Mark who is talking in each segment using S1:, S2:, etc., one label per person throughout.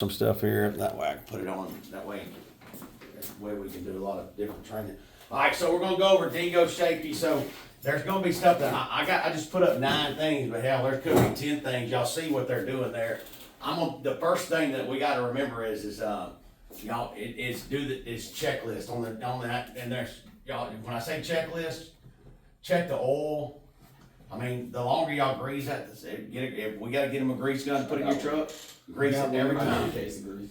S1: some stuff here. That way I can put it on. That way we can do a lot of different training. All right, so we're gonna go over Dingo safety. So there's gonna be stuff that I just put up 9 things, but hell, there could be 10 things. Y'all see what they're doing there. The first thing that we got to remember is y'all is checklist on that, and there's y'all when I say checklist, check the oil. I mean, the longer y'all grease that, if we gotta get them a grease gun, put it in your truck, grease it every time.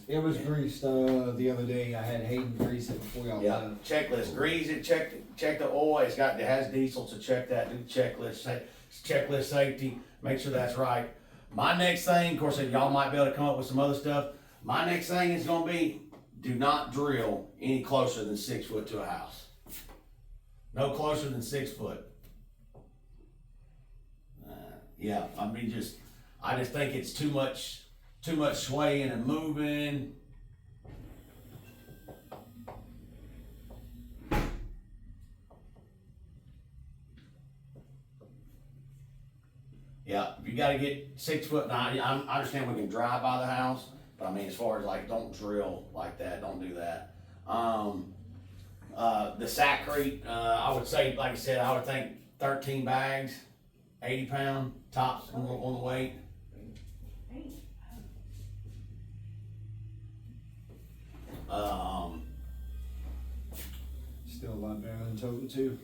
S2: It was greased the other day. I had Hayden grease it before y'all
S1: Yeah,
S2: left.
S1: checklist, grease it, check the oil. It has diesel, so check that. Do the checklist safety. Make sure that's right. My next thing, of course, y'all might be able to come up with some other stuff. My next thing is gonna be: do not drill any closer than 6 foot to a house. No closer than 6 foot. Yeah, I just think it's too much swaying and moving. Yeah, if you gotta get 6 foot, now, I understand we can drive by the house, but I mean, as far as like, don't drill like that, don't do that. The sackcrete, I would say, like I said, I would think 13 bags, 80 pound tops on the weight.
S2: Still a lot better than toting too.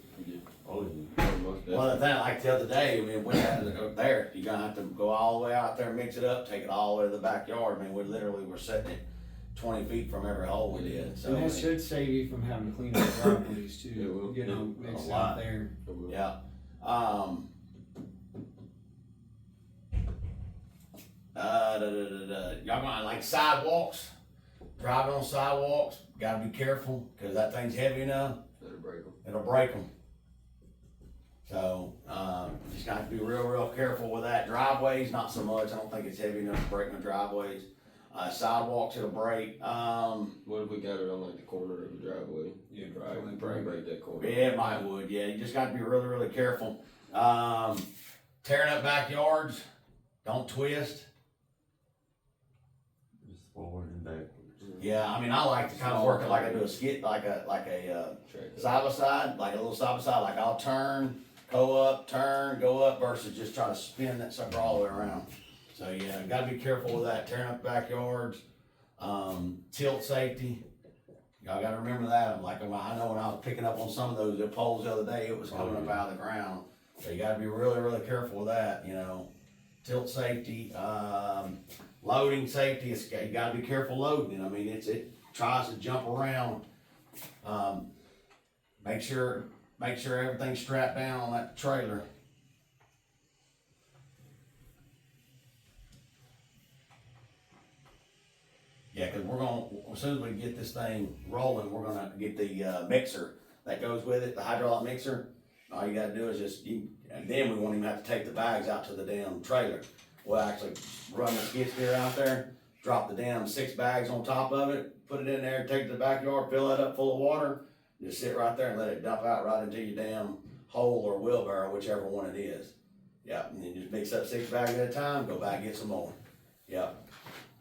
S1: Well, the thing, like the other day, I mean, we had to go there. You're gonna have to go all the way out there, mix it up, take it all the way to the backyard. I mean, we literally were setting it 20 feet from every hole we did. So
S2: And that should save you from having to clean up driveways too.
S3: Yeah,
S2: Mix out there.
S1: Yeah. Y'all gonna like sidewalks? Driving on sidewalks, gotta be careful because that thing's heavy enough. It'll break them. So just got to be real careful with that. Driveways, not so much. I don't think it's heavy enough to break my driveways. Sidewalks, it'll break.
S3: What if we got it on like the corner of the driveway?
S2: Yeah,
S3: probably break that corner.
S1: Yeah, it might would. Yeah, you just got to be really careful. Tearing up backyards, don't twist.
S4: Just forward and backwards.
S1: Yeah, I mean, I like to kind of work it like I do a skit, like a side by side, like a little side by side. Like I'll turn, go up, versus just try to spin that sucker all the way around. So yeah, got to be careful with that. Tearing up backyards, tilt safety. Y'all got to remember that. Like I know when I was picking up on some of those poles the other day, it was coming up out of the ground. So you got to be really careful with that. You know, tilt safety. Loading safety, you gotta be careful loading. I mean, it tries to jump around. Make sure everything's strapped down on that trailer. Yeah, cause as soon as we get this thing rolling, we're gonna get the mixer that goes with it, the hydraulic mixer. All you gotta do is and then we won't even have to take the bags out to the damn trailer. We'll actually run the skid steer out there, drop the damn 6 bags on top of it, put it in there, take it to the backyard, fill it up full of water, just sit right there and let it dump out right into your damn hole or wheelbarrow, whichever one it is. Yeah, and then just mix up 6 bags at a time, go back and get some more. Yep.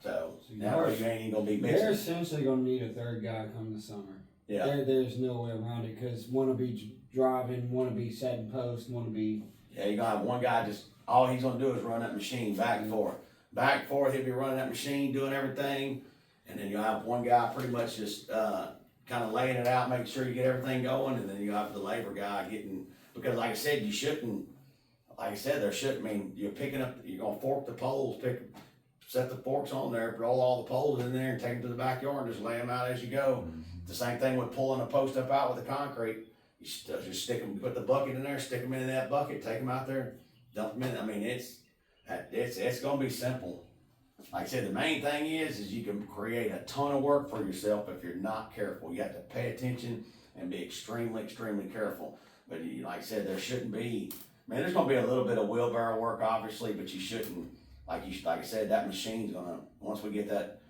S1: So now you ain't even gonna be mixing.
S2: They're essentially gonna need a third guy come the summer.
S1: Yeah.
S2: There's no way around it because one will be driving, one will be setting post, one will be.
S1: Yeah, you're gonna have one guy all he's gonna do is run that machine back and forth. Back and forth, he'll be running that machine, doing everything. And then you'll have one guy pretty much just kind of laying it out, making sure you get everything going. And then you have the labor guy because like I said, you're gonna fork the poles, set the forks on there, roll all the poles in there and take them to the backyard and just lay them out as you go. The same thing with pulling a post up out with the concrete. You just stick them, put the bucket in there, stick them in that bucket, take them out there, dump them in. I mean, it's gonna be simple. Like I said, the main thing is you can create a ton of work for yourself if you're not careful. You have to pay attention and be extremely careful. But like I said, there shouldn't be. There's gonna be a little bit of wheelbarrow work, obviously, but you shouldn't. Like I said, that machine's gonna, once we get that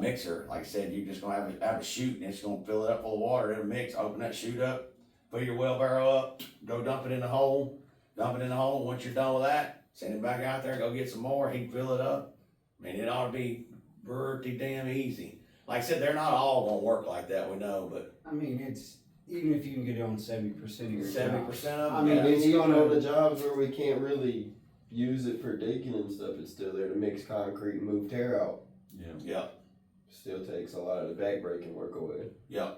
S1: mixer, like I said, you're just gonna have a chute and it's gonna fill it up full of water. It'll mix. Open that chute up, fill your wheelbarrow up, go dump it in the hole. Once you're done with that, send it back out there, go get some more. He can fill it up. I mean, it ought to be pretty damn easy. Like I said, they're not all gonna work like that, we know, but
S2: I mean, it's, even if you can get it on 70% of your
S1: 70% of
S2: I
S1: them,
S2: mean,
S1: yeah.
S3: And
S2: it's
S3: even
S2: gonna-
S3: on the jobs where we can't really use it for digging and stuff, it's still there to mix concrete and move tear out.
S1: Yeah,
S3: Still takes a lot of the back breaking work away.
S1: yeah.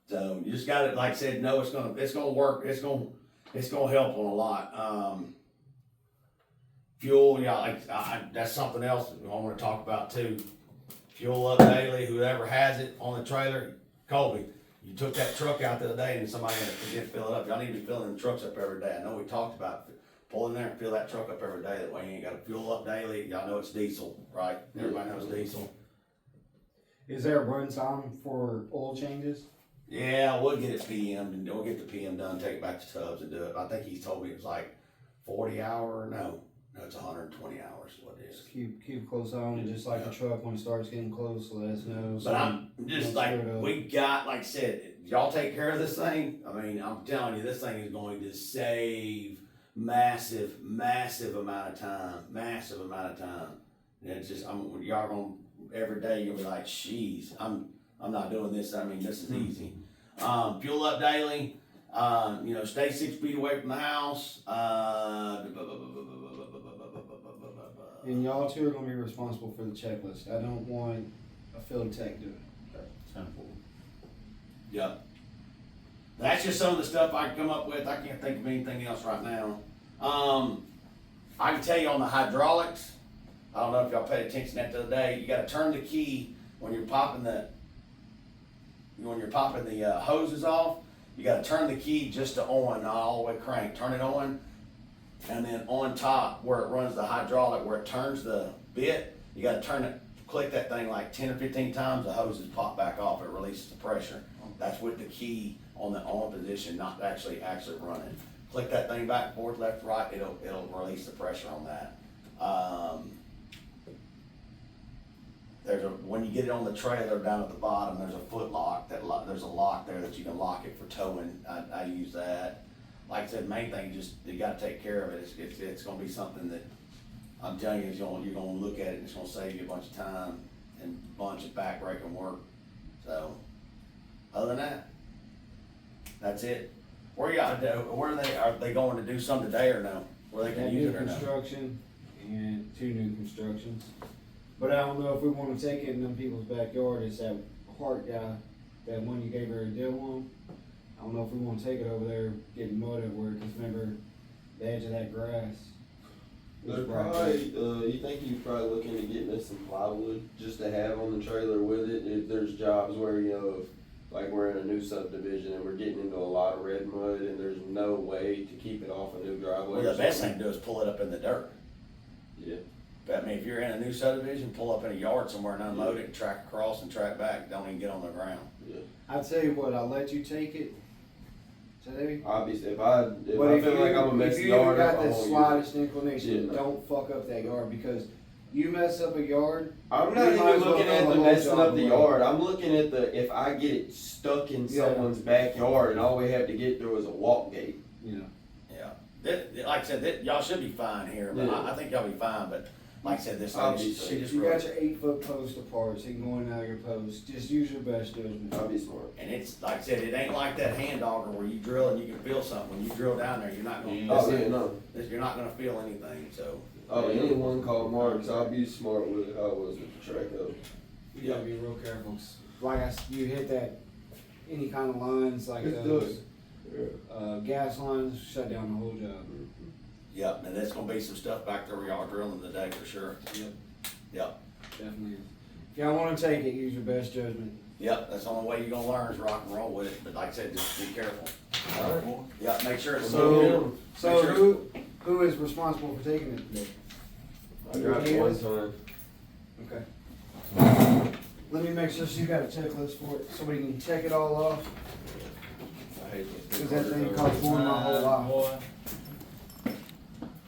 S1: So you just gotta, like I said, no, it's gonna work, it's gonna help on a lot. Fuel, yeah, that's something else I wanna talk about too. Fuel up daily, whoever has it on the trailer, Colby, you took that truck out the other day and somebody didn't fill it up. Y'all need to be filling the trucks up every day. I know we talked about pull in there and fill that truck up every day. That way you ain't gotta fuel up daily. Y'all know it's diesel, right? Everybody knows diesel.
S2: Is there a run time for oil changes?
S1: Yeah, we'll get it PM'd and we'll get the PM done, take it back to Tubbs and do it. I think he's told me it was like 40 hour, no, it's 120 hours is what it is.
S2: Just keep close on it, just like the truck, when it starts getting close, let us know.
S1: But I'm just
S2: Don't
S1: like,
S2: screw it up.
S1: we got, like I said, y'all take care of this thing. I mean, I'm telling you, this thing is going to save massive amount of time, And it's just, y'all gonna, every day you'll be like, jeez, I'm not doing this. I mean, this is easy. Fuel up daily, stay 6 feet away from the house,
S2: And y'all two are gonna be responsible for the checklist. I don't want a field tech doing it.
S1: Yep. That's just some of the stuff I can come up with. I can't think of anything else right now. I can tell you on the hydraulics, I don't know if y'all paid attention to that the other day, you gotta turn the key when you're popping the hoses off. You gotta turn the key just to on, not all the way crank. Turn it on, and then on top where it runs the hydraulic, where it turns the bit, you gotta click that thing like 10 or 15 times, the hoses pop back off, it releases the pressure. That's with the key on the on position, not actually running. Click that thing back, forth, left, right, it'll release the pressure on that. When you get it on the trailer down at the bottom, there's a foot lock, there's a lock there that you can lock it for towing. I use that. Like I said, main thing, you gotta take care of it. It's gonna be something that, I'm telling you, you're gonna look at it and it's gonna save you a bunch of time and a bunch of back-breaking work. So, other than that, that's it. Where are they going to do some today or no? Where they can
S2: Got
S1: use
S2: new
S1: it or no?
S2: construction and 2 new constructions. But I don't know if we wanna take it in them people's backyard. It's that Hart guy, that one you gave her a deal on. I don't know if we wanna take it over there, getting mud everywhere, cause remember, the edge of that grass. was
S3: They're
S2: right
S3: probably, you think you're probably looking at getting us some plywood just to have on the trailer with it, if there's jobs where, if, like, we're in a new subdivision and we're getting into a lot of red mud and there's no way to keep it off a new driveway.
S1: Well,
S3: or
S1: the best thing
S3: something.
S1: to do is pull it up in the dirt.
S3: Yeah.
S1: But I mean, if you're in a new subdivision, pull up in a yard somewhere and unload it, track across and track back, don't even get on the ground.
S3: Yeah.
S2: I'll tell you what, I'll let you take it today.
S3: Obviously, if
S2: But
S3: I feel like I'm a
S2: if
S3: mess
S2: you
S3: yard
S2: even
S3: up,
S2: got
S3: I
S2: the
S3: won't use it.
S2: slightest inclination,
S3: Yeah.
S2: don't fuck up that yard, because you mess up a yard,
S3: I'm not
S2: You might
S3: even
S2: as well
S3: looking
S2: throw
S3: at
S2: the
S3: the
S2: whole
S3: messing
S2: job
S3: up the
S2: away.
S3: yard. I'm looking at if I get it stuck in
S2: Yeah.
S3: someone's backyard and all we have to get through is a walk gate.
S2: you know.
S1: Yeah. Like I said, y'all should be fine here, but
S3: Yeah.
S1: I think y'all be fine, but like I said, this
S3: I'll
S1: thing,
S3: be
S1: she
S3: safe.
S1: just
S2: You
S1: really,
S2: got your 8-foot post apart, so you can go in and out of your post. Just use your best judgment.
S3: I'll be smart.
S1: and it's, like I said, it ain't like that hand auger where you drill and you can feel something. When you drill down there, you're not gonna,
S3: Oh, yeah, no.
S1: you're not gonna feel anything, so.
S3: Oh, anyone call Marks, I'll be smart with it, how I was with the track up.
S2: You gotta be real careful. 'Cause like you hit that, any kind of lines like
S3: It's
S2: those,
S3: Yeah.
S2: gas lines, shut down the whole job.
S1: Yep, and there's gonna be some stuff back there where y'all are drilling today for sure.
S2: Yep.
S1: Yep,
S2: Definitely is. If y'all wanna take it, use your best judgment.
S1: yep, that's the only way you're gonna learn is rock and roll with it, but like I said, just be careful.
S3: Alright.
S1: Yep, make sure it's.
S2: So- So
S1: Make sure-
S2: who is responsible for taking it today?
S3: I dropped it one time.
S2: Okay. Let me make sure she's got a checklist for it, so we can check it all off,
S3: I hate this.
S2: cause that thing costs more than my whole life.
S4: Boy,